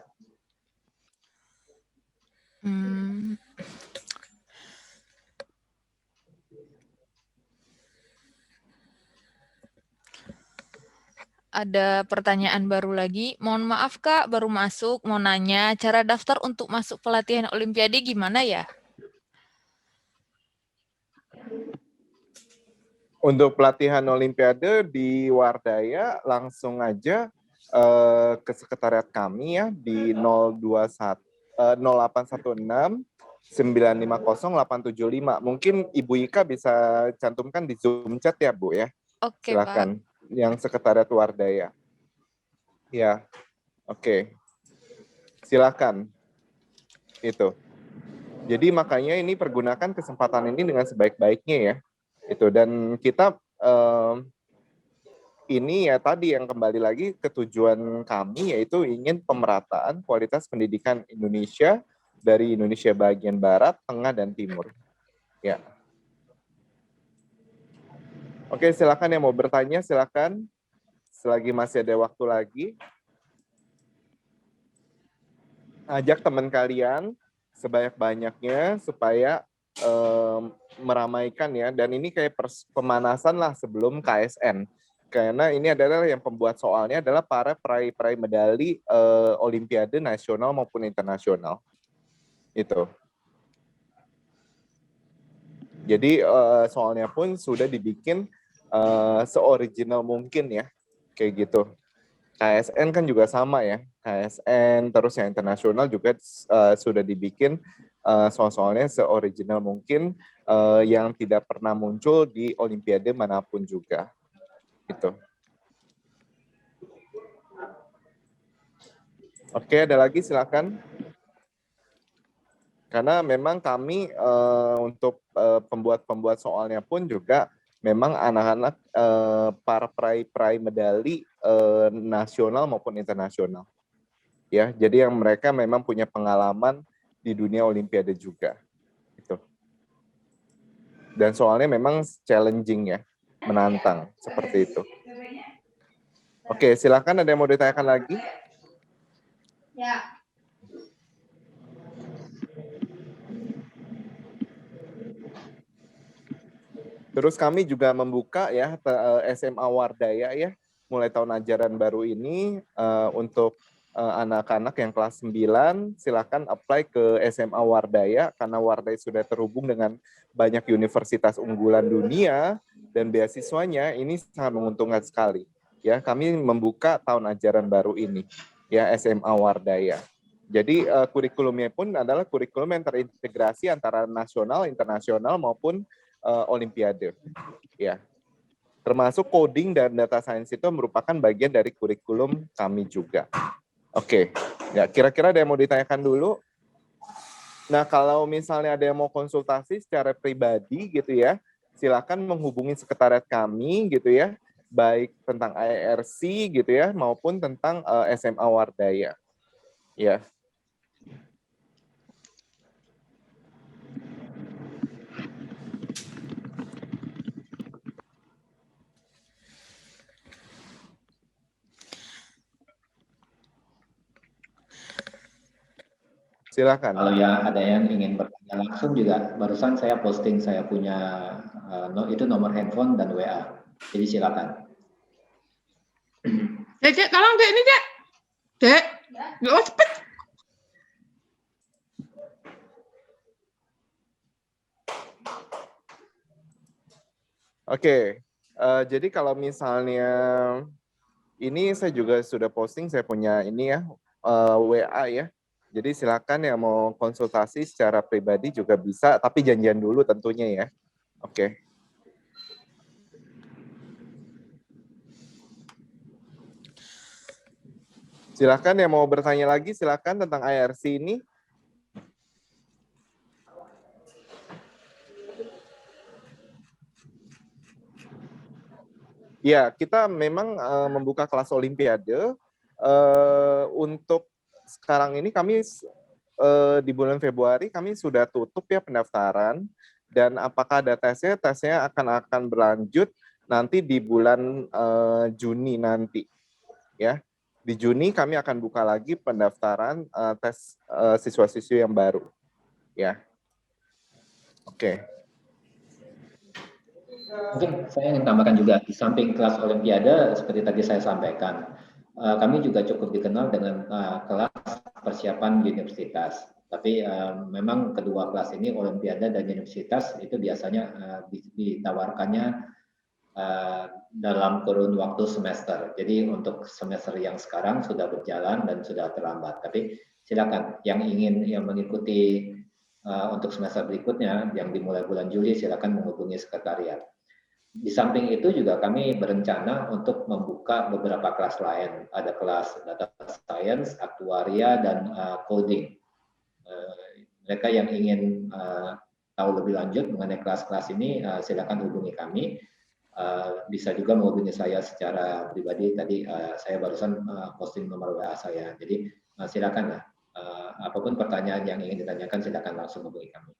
Ada pertanyaan baru lagi. Mohon maaf Kak, baru masuk. Mau nanya, cara daftar untuk masuk pelatihan Olimpiade gimana ya? Untuk pelatihan Olimpiade di Wardaya langsung aja ke sekretariat kami ya di 0816 950 875. Mungkin Ibu Ika bisa cantumkan di Zoom chat ya Bu ya. Oke, Silakan. Pak. Yang sekretariat Wardaya. Ya, oke. Silakan. Itu. Jadi makanya ini pergunakan kesempatan ini dengan sebaik-baiknya ya. Itu, dan kita ini ya tadi yang kembali lagi ke tujuan kami, yaitu ingin pemerataan kualitas pendidikan Indonesia dari Indonesia bagian barat, tengah, dan timur. Ya. Oke, silakan yang mau bertanya, silakan. Selagi masih ada waktu lagi. Ajak teman kalian sebanyak-banyaknya supaya meramaikan ya, dan ini kayak pemanasan lah sebelum KSN, karena ini adalah yang pembuat soalnya adalah para peraih medali Olimpiade nasional maupun internasional itu. Jadi soalnya pun sudah dibikin seoriginal mungkin ya, kayak gitu. KSN kan juga sama ya, KSN terus yang internasional juga sudah dibikin soal-soalnya seoriginal mungkin, yang tidak pernah muncul di Olimpiade manapun juga. Gitu. Oke, ada lagi silakan. Karena memang kami untuk pembuat soalnya pun juga memang anak-anak para peraih medali nasional maupun internasional. Ya, jadi yang mereka memang punya pengalaman di dunia Olimpiade juga. Gitu. Dan soalnya memang challenging ya, menantang seperti itu. Oke, silakan ada yang mau ditanyakan lagi? Ya. Terus kami juga membuka ya SMA Wardaya ya, mulai tahun ajaran baru ini untuk anak-anak yang kelas 9 silakan apply ke SMA Wardaya karena Wardaya sudah terhubung dengan banyak universitas unggulan dunia dan beasiswanya ini sangat menguntungkan sekali. Ya, kami membuka tahun ajaran baru ini ya SMA Wardaya. Jadi kurikulumnya pun adalah kurikulum yang terintegrasi antara nasional, internasional maupun Olimpiade, ya. Termasuk coding dan data science itu merupakan bagian dari kurikulum kami juga. Oke, ya kira-kira ada yang mau ditanyakan dulu? Nah, kalau misalnya ada yang mau konsultasi secara pribadi gitu ya, silakan menghubungi sekretariat kami gitu ya, baik tentang IRC gitu ya, maupun tentang SMA Wardaya. Ya. Silakan. Kalau ya ada yang ingin bertanya langsung juga, barusan saya posting saya punya itu nomor handphone dan WA. Jadi silakan. Dek, tolong Dek ini Dek. Dek, oh cepet. Oke, jadi kalau misalnya ini saya juga sudah posting, saya punya ini ya, WA ya. Jadi silakan yang mau konsultasi secara pribadi juga bisa, tapi janjian dulu tentunya ya. Oke. Silakan yang mau bertanya lagi, silakan tentang IRC ini. Ya, kita memang membuka kelas Olimpiade. Untuk sekarang ini kami di bulan Februari kami sudah tutup ya pendaftaran. Dan apakah ada tesnya? Tesnya akan berlanjut nanti di bulan Juni nanti. Ya, di Juni kami akan buka lagi pendaftaran tes siswa-siswi yang baru. Ya, oke. Mungkin saya ingin tambahkan juga, di samping kelas Olimpiade, seperti tadi saya sampaikan, kami juga cukup dikenal dengan kelas persiapan universitas. Tapi memang kedua kelas ini, Olimpiade dan universitas, itu biasanya ditawarkannya dalam kurun waktu semester. Jadi untuk semester yang sekarang sudah berjalan dan sudah terlambat. Tapi silakan yang ingin mengikuti untuk semester berikutnya yang dimulai bulan Juli, silakan menghubungi sekretariat. Di samping itu juga kami berencana untuk membuka beberapa kelas lain. Ada kelas data science, aktuaria, dan coding. Mereka yang ingin tahu lebih lanjut mengenai kelas-kelas ini, silakan hubungi kami. Bisa juga menghubungi saya secara pribadi. Tadi saya barusan posting nomor WA saya. Jadi silakan ya. Apapun pertanyaan yang ingin ditanyakan, silakan langsung hubungi kami.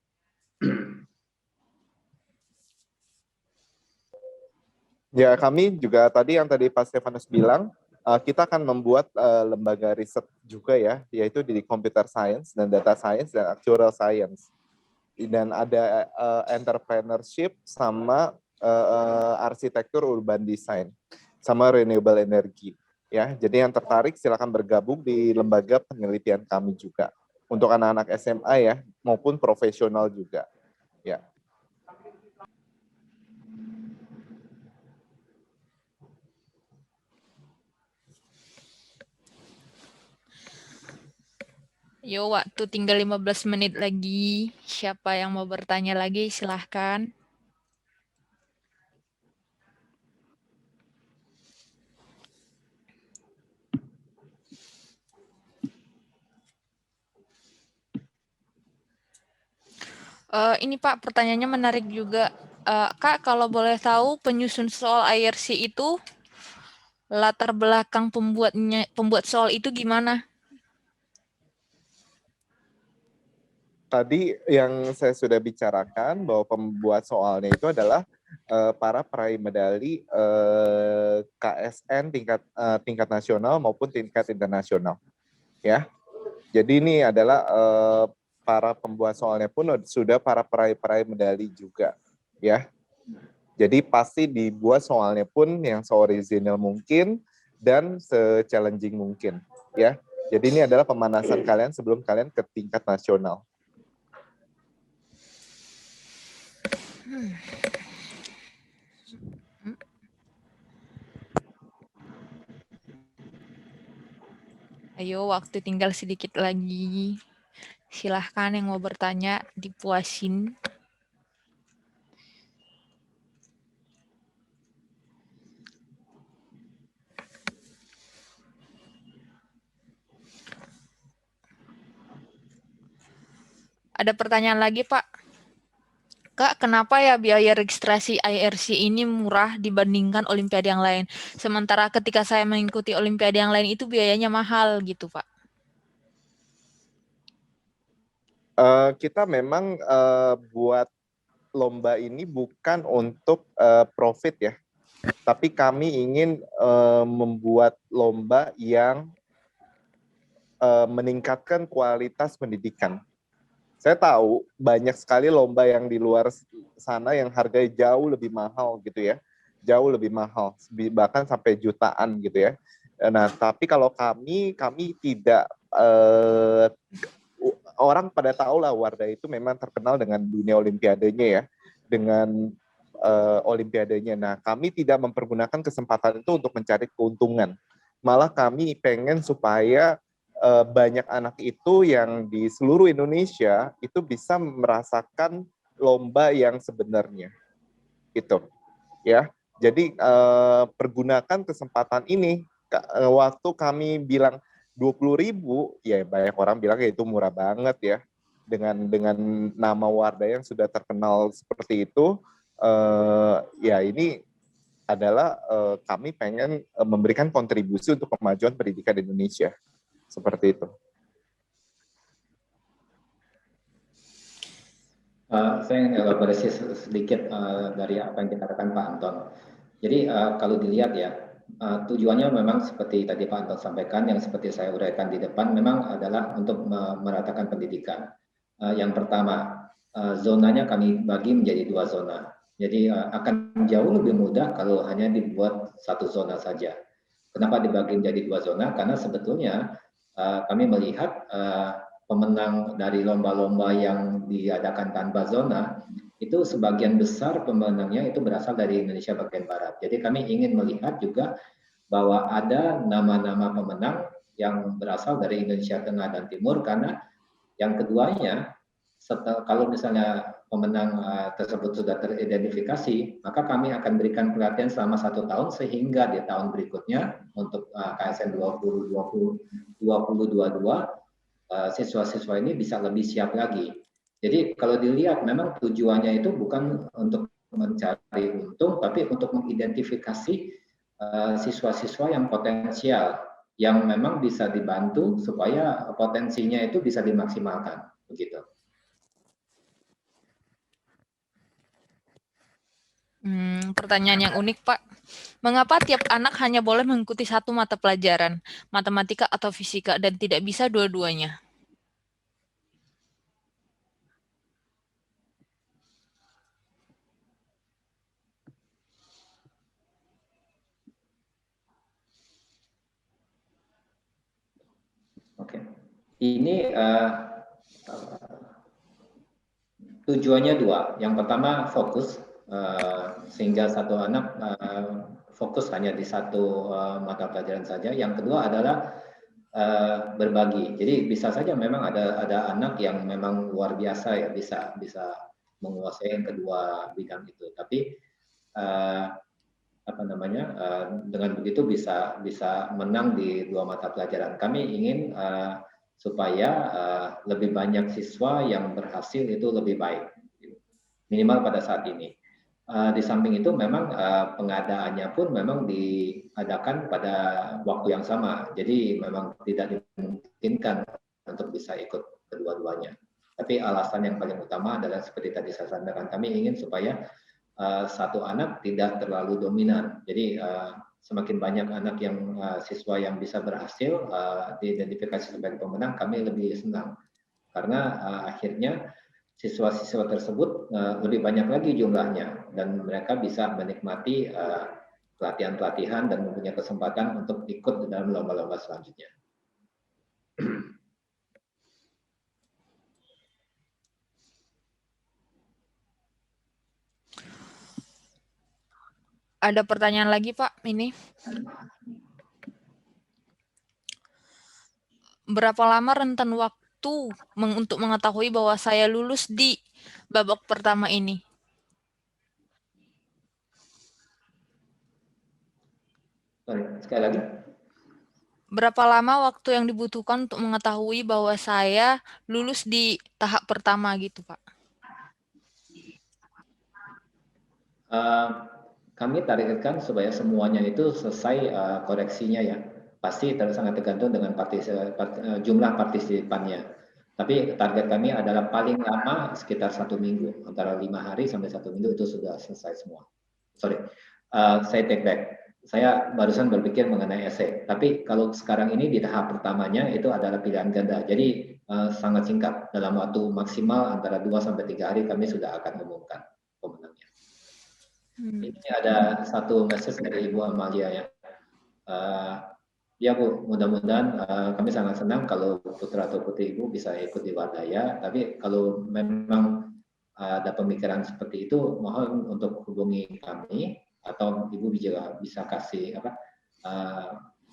Ya, kami juga tadi yang tadi Pak Stefanus bilang, kita akan membuat lembaga riset juga ya, yaitu di computer science dan data science dan actuarial science. Dan ada entrepreneurship sama arsitektur urban design sama renewable energy. Ya, jadi yang tertarik silakan bergabung di lembaga penelitian kami juga untuk anak-anak SMA ya maupun profesional juga. Ya. Yo, waktu tinggal 15 menit lagi. Siapa yang mau bertanya lagi, silahkan. Ini Pak, pertanyaannya menarik juga. Kak, kalau boleh tahu penyusun soal IRC itu latar belakang pembuat soal itu gimana? Tadi yang saya sudah bicarakan bahwa pembuat soalnya itu adalah para peraih medali KSN tingkat nasional maupun tingkat internasional, ya. Jadi ini adalah para pembuat soalnya pun sudah para peraih medali juga, ya. Jadi pasti dibuat soalnya pun yang se-original mungkin dan se-challenging mungkin, ya. Jadi ini adalah pemanasan kalian sebelum kalian ke tingkat nasional. Ayo, waktu tinggal sedikit lagi. Silahkan yang mau bertanya, dipuasin. Ada pertanyaan lagi, Pak? Kak, kenapa ya biaya registrasi IRC ini murah dibandingkan olimpiade yang lain? Sementara ketika saya mengikuti olimpiade yang lain itu biayanya mahal gitu, Pak. Kita memang buat lomba ini bukan untuk profit ya, tapi kami ingin membuat lomba yang meningkatkan kualitas pendidikan. Saya tahu banyak sekali lomba yang di luar sana yang harganya jauh lebih mahal gitu ya, jauh lebih mahal, bahkan sampai jutaan gitu ya. Nah, tapi kalau kami tidak orang pada tahu lah Wardah itu memang terkenal dengan dunia olimpiadenya ya, dengan olimpiadenya. Nah, kami tidak mempergunakan kesempatan itu untuk mencari keuntungan. Malah kami pengen supaya banyak anak itu yang di seluruh Indonesia itu bisa merasakan lomba yang sebenarnya. Gitu. Ya. Jadi pergunakan kesempatan ini. Waktu kami bilang 20.000, ya banyak orang bilang ya itu murah banget ya. Dengan nama Wardah yang sudah terkenal seperti itu, ya ini adalah kami pengen memberikan kontribusi untuk kemajuan pendidikan di Indonesia. Seperti itu. Saya ingin elaborasi sedikit dari apa yang dikatakan Pak Anton. Jadi kalau dilihat ya, tujuannya memang seperti tadi Pak Anton sampaikan, yang seperti saya uraikan di depan, memang adalah untuk meratakan pendidikan. Yang pertama, zonanya kami bagi menjadi 2 zona. Jadi akan jauh lebih mudah kalau hanya dibuat 1 zona saja. Kenapa dibagi menjadi 2 zona? Karena sebetulnya kami melihat pemenang dari lomba-lomba yang diadakan tanpa zona, itu sebagian besar pemenangnya itu berasal dari Indonesia bagian Barat. Jadi kami ingin melihat juga bahwa ada nama-nama pemenang yang berasal dari Indonesia Tengah dan Timur, karena yang keduanya, kalau misalnya pemenang tersebut sudah teridentifikasi, maka kami akan berikan pelatihan selama 1 tahun sehingga di tahun berikutnya untuk KSN 2022 siswa-siswa ini bisa lebih siap lagi. Jadi kalau dilihat memang tujuannya itu bukan untuk mencari untung, tapi untuk mengidentifikasi siswa-siswa yang potensial, yang memang bisa dibantu supaya potensinya itu bisa dimaksimalkan, begitu. Pertanyaan yang unik, Pak. Mengapa tiap anak hanya boleh mengikuti 1 mata pelajaran, matematika atau fisika, dan tidak bisa dua-duanya? Oke, ini tujuannya 2. Yang pertama fokus, sehingga satu anak fokus hanya di 1 mata pelajaran saja. Yang kedua adalah berbagi. Jadi bisa saja memang ada anak yang memang luar biasa ya, bisa menguasai kedua bidang itu. Tapi dengan begitu bisa menang di 2 mata pelajaran. Kami ingin supaya lebih banyak siswa yang berhasil itu lebih baik, minimal pada saat ini. Di samping itu memang pengadaannya pun memang diadakan pada waktu yang sama. Jadi memang tidak dimungkinkan untuk bisa ikut kedua-duanya. Tapi alasan yang paling utama adalah seperti tadi saya sampaikan, kami ingin supaya satu anak tidak terlalu dominan. Jadi semakin banyak anak yang siswa yang bisa berhasil diidentifikasi sebagai pemenang, kami lebih senang. Karena akhirnya siswa-siswa tersebut lebih banyak lagi jumlahnya dan mereka bisa menikmati pelatihan-pelatihan dan mempunyai kesempatan untuk ikut dalam lomba-lomba selanjutnya. Ada pertanyaan lagi, Pak, ini. Berapa lama rentan waktu untuk mengetahui bahwa saya lulus di babak pertama ini? Sorry, sekali lagi. Berapa lama waktu yang dibutuhkan untuk mengetahui bahwa saya lulus di tahap pertama gitu, Pak? Kami targetkan supaya semuanya itu selesai koreksinya ya. Pasti sangat tergantung dengan jumlah partisipannya. Tapi target kami adalah paling lama sekitar 1 minggu, antara 5 hari sampai 1 minggu itu sudah selesai semua. Sorry, saya take back. Saya barusan berpikir mengenai esai. Tapi kalau sekarang ini di tahap pertamanya itu adalah pilihan ganda. Jadi sangat singkat, dalam waktu maksimal antara 2 sampai 3 hari kami sudah akan umumkan pemenangnya. Ini ada satu message dari Ibu Amalia ya. Ya Bu, mudah-mudahan kami sangat senang kalau putra atau putri Ibu bisa ikut di Wadaya. Tapi kalau memang ada pemikiran seperti itu, mohon untuk hubungi kami atau Ibu juga bisa kasih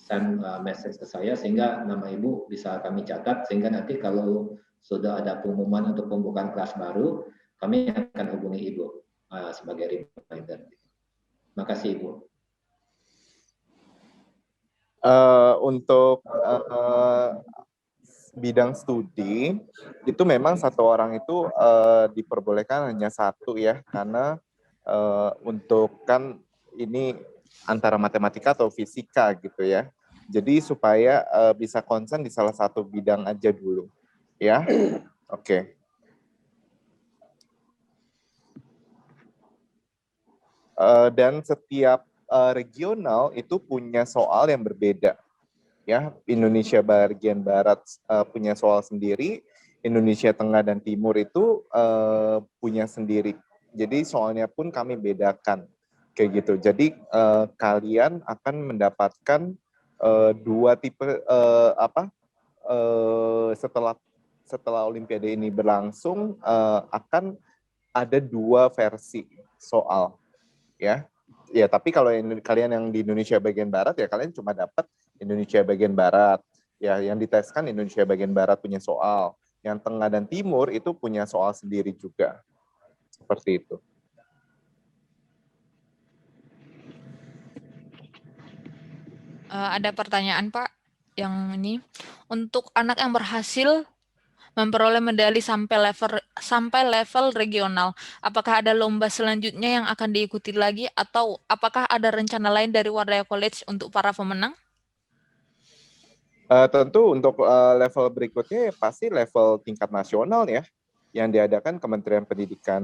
send message ke saya sehingga nama Ibu bisa kami catat sehingga nanti kalau sudah ada pengumuman untuk pembukaan kelas baru, kami akan hubungi Ibu sebagai reminder. Terima kasih Ibu. Untuk bidang studi itu memang satu orang itu diperbolehkan hanya satu ya, karena untuk kan ini antara matematika atau fisika gitu ya. Jadi supaya bisa konsen di salah satu bidang aja dulu ya. Oke. Dan setiap regional itu punya soal yang berbeda. Ya, Indonesia bagian barat punya soal sendiri, Indonesia tengah dan timur itu punya sendiri. Jadi soalnya pun kami bedakan kayak gitu. Jadi kalian akan mendapatkan dua tipe setelah Olimpiade ini berlangsung akan ada dua versi soal. Ya, tapi kalau kalian yang di Indonesia bagian barat ya kalian cuma dapat Indonesia bagian barat. Ya, yang diteskan Indonesia bagian barat punya soal. Yang tengah dan timur itu punya soal sendiri juga. Seperti itu. Ada pertanyaan Pak, yang ini. Untuk anak yang berhasil memperoleh medali sampai level regional, apakah ada lomba selanjutnya yang akan diikuti lagi atau apakah ada rencana lain dari Wadaya College untuk para pemenang? Tentu untuk level berikutnya pasti level tingkat nasional ya, yang diadakan Kementerian Pendidikan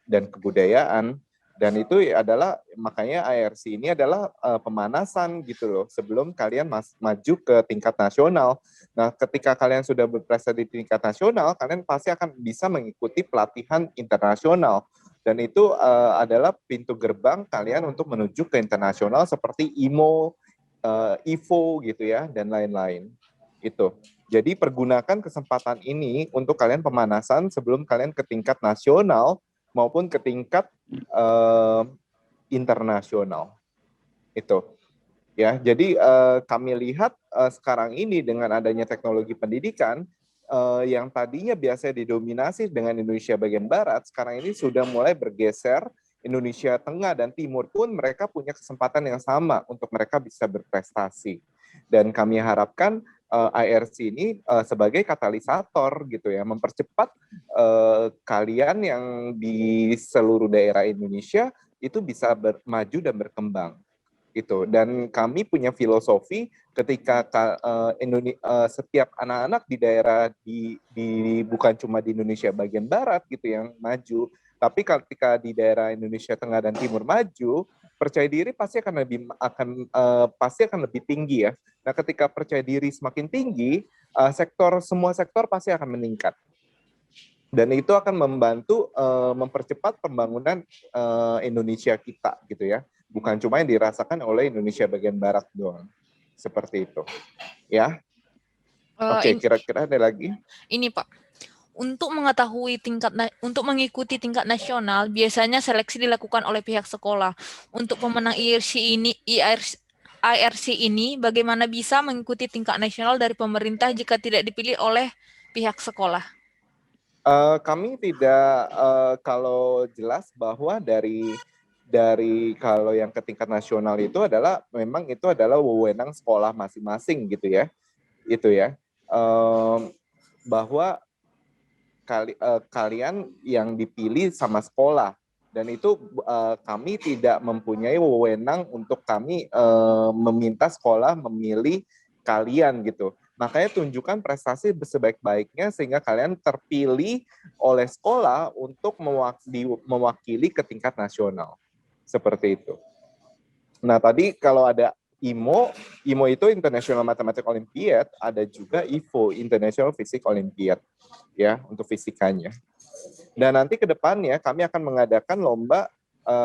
dan Kebudayaan. Dan itu adalah, makanya IRC ini adalah pemanasan gitu loh, sebelum kalian maju ke tingkat nasional. Nah, ketika kalian sudah berprestasi di tingkat nasional, kalian pasti akan bisa mengikuti pelatihan internasional. Dan itu adalah pintu gerbang kalian untuk menuju ke internasional seperti IMO, IFO gitu ya, dan lain-lain. Itu. Jadi pergunakan kesempatan ini untuk kalian pemanasan sebelum kalian ke tingkat nasional maupun ke tingkat internasional. Itu. Ya, jadi kami lihat sekarang ini dengan adanya teknologi pendidikan yang tadinya biasa didominasi dengan Indonesia bagian barat, sekarang ini sudah mulai bergeser. Indonesia Tengah dan Timur pun mereka punya kesempatan yang sama untuk mereka bisa berprestasi. Dan kami harapkan IRC ini sebagai katalisator gitu ya, mempercepat kalian yang di seluruh daerah Indonesia itu bisa maju dan berkembang gitu. Dan kami punya filosofi ketika setiap anak-anak di daerah bukan cuma di Indonesia bagian barat gitu yang maju, tapi ketika di daerah Indonesia Tengah dan Timur maju, percaya diri pasti akan lebih tinggi ya. Nah, ketika percaya diri semakin tinggi, semua sektor pasti akan meningkat. Dan itu akan membantu mempercepat pembangunan Indonesia kita gitu ya. Bukan cuma yang dirasakan oleh Indonesia bagian barat doang. Seperti itu. Ya. Oke, kira-kira ada lagi? Ini Pak, untuk mengikuti tingkat nasional, biasanya seleksi dilakukan oleh pihak sekolah. Untuk pemenang IRC ini, bagaimana bisa mengikuti tingkat nasional dari pemerintah jika tidak dipilih oleh pihak sekolah? Kami tidak kalau jelas bahwa dari kalau yang ke tingkat nasional itu adalah memang itu adalah wewenang sekolah masing-masing gitu ya, itu ya, bahwa kalian yang dipilih sama sekolah, dan itu kami tidak mempunyai wewenang untuk kami meminta sekolah memilih kalian gitu. Makanya tunjukkan prestasi sebaik-baiknya sehingga kalian terpilih oleh sekolah untuk mewakili ke tingkat nasional. Seperti itu. Nah, tadi kalau ada IMO itu International Mathematics Olympiad, ada juga IFO, International Physics Olympiad, ya, untuk fisikanya. Dan nanti ke depannya kami akan mengadakan lomba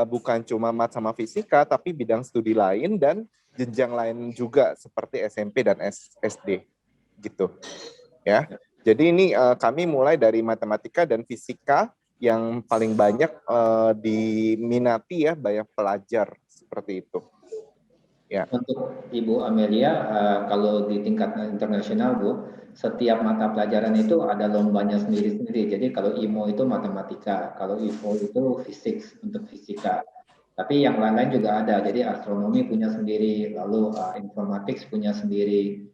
bukan cuma mat sama fisika, tapi bidang studi lain dan jenjang lain juga seperti SMP dan SD. Gitu ya. Jadi ini kami mulai dari matematika dan fisika yang paling banyak diminati ya, banyak pelajar seperti itu. Ya. Untuk Ibu Amelia, kalau di tingkat internasional Bu, setiap mata pelajaran itu ada lombanya sendiri-sendiri. Jadi kalau IMO itu matematika, kalau IFO itu fisik untuk fisika. Tapi yang lain-lain juga ada. Jadi astronomi punya sendiri, lalu informatik punya sendiri,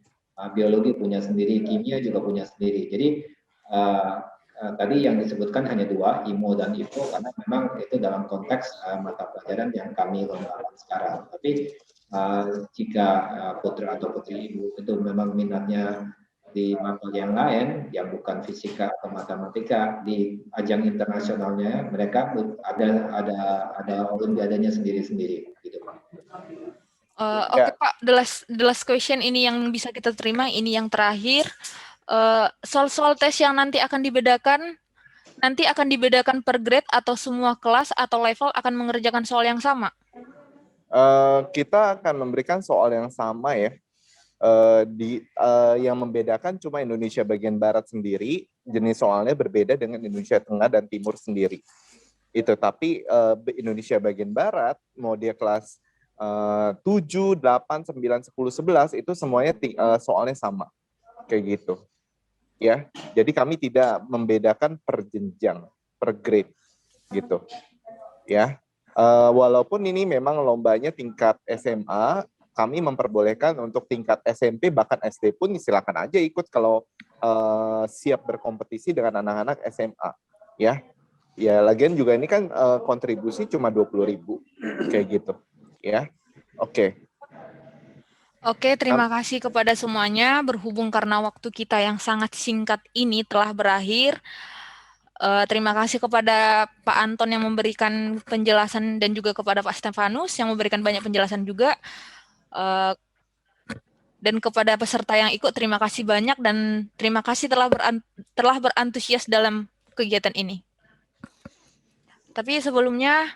biologi punya sendiri, kimia juga punya sendiri. Jadi tadi yang disebutkan hanya dua, IMO dan IFO, karena memang itu dalam konteks mata pelajaran yang kami lombakan sekarang. Tapi jika putra atau putri Ibu itu memang minatnya di mata yang lain, yang bukan fisika atau matematika, di ajang internasionalnya mereka ada olimpiadanya sendiri-sendiri, gitu Pak. Oke Pak, the last question ini yang bisa kita terima, ini yang terakhir. Soal-soal tes yang nanti akan dibedakan per grade atau semua kelas atau level akan mengerjakan soal yang sama? Kita akan memberikan soal yang sama ya. Yang membedakan cuma Indonesia bagian barat sendiri, jenis soalnya berbeda dengan Indonesia Tengah dan Timur sendiri. Itu, tapi Indonesia bagian barat, mau dia kelas 7, 8, 9, 10, 11, itu semuanya soalnya sama. Kayak gitu. Ya, jadi kami tidak membedakan per jenjang, per grade gitu. Ya. Walaupun ini memang lombanya tingkat SMA, kami memperbolehkan untuk tingkat SMP bahkan SD pun silakan aja ikut kalau siap berkompetisi dengan anak-anak SMA, ya. Ya, lagian juga ini kan kontribusi cuma 20.000 kayak gitu, ya. Oke. Oke, terima kasih kepada semuanya. Berhubung karena waktu kita yang sangat singkat ini telah berakhir, terima kasih kepada Pak Anton yang memberikan penjelasan dan juga kepada Pak Stefanus yang memberikan banyak penjelasan juga. Dan kepada peserta yang ikut, terima kasih banyak dan terima kasih telah berantusias dalam kegiatan ini. Tapi sebelumnya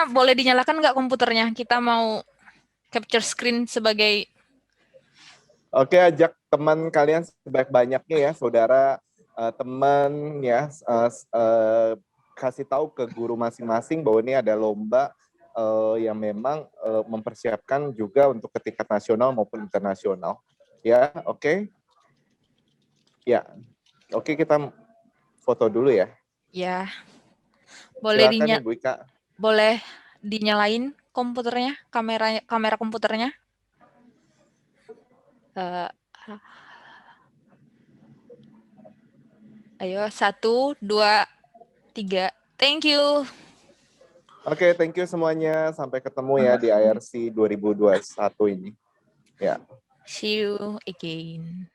boleh dinyalakan nggak komputernya? Kita mau capture screen sebagai... Oke, ajak teman kalian sebanyak-banyaknya ya, saudara, teman ya, kasih tahu ke guru masing-masing bahwa ini ada lomba yang memang mempersiapkan juga untuk ke tingkat nasional maupun internasional. Ya, oke. Ya, oke, kita foto dulu ya. Ya, Silakan Ibu Ika. Boleh dinyalain komputernya, kamera komputernya. Eh, ayo 1, 2, 3. Thank you. Oke, thank you semuanya. Sampai ketemu ya di IRC 2021 ini. Ya. See you again.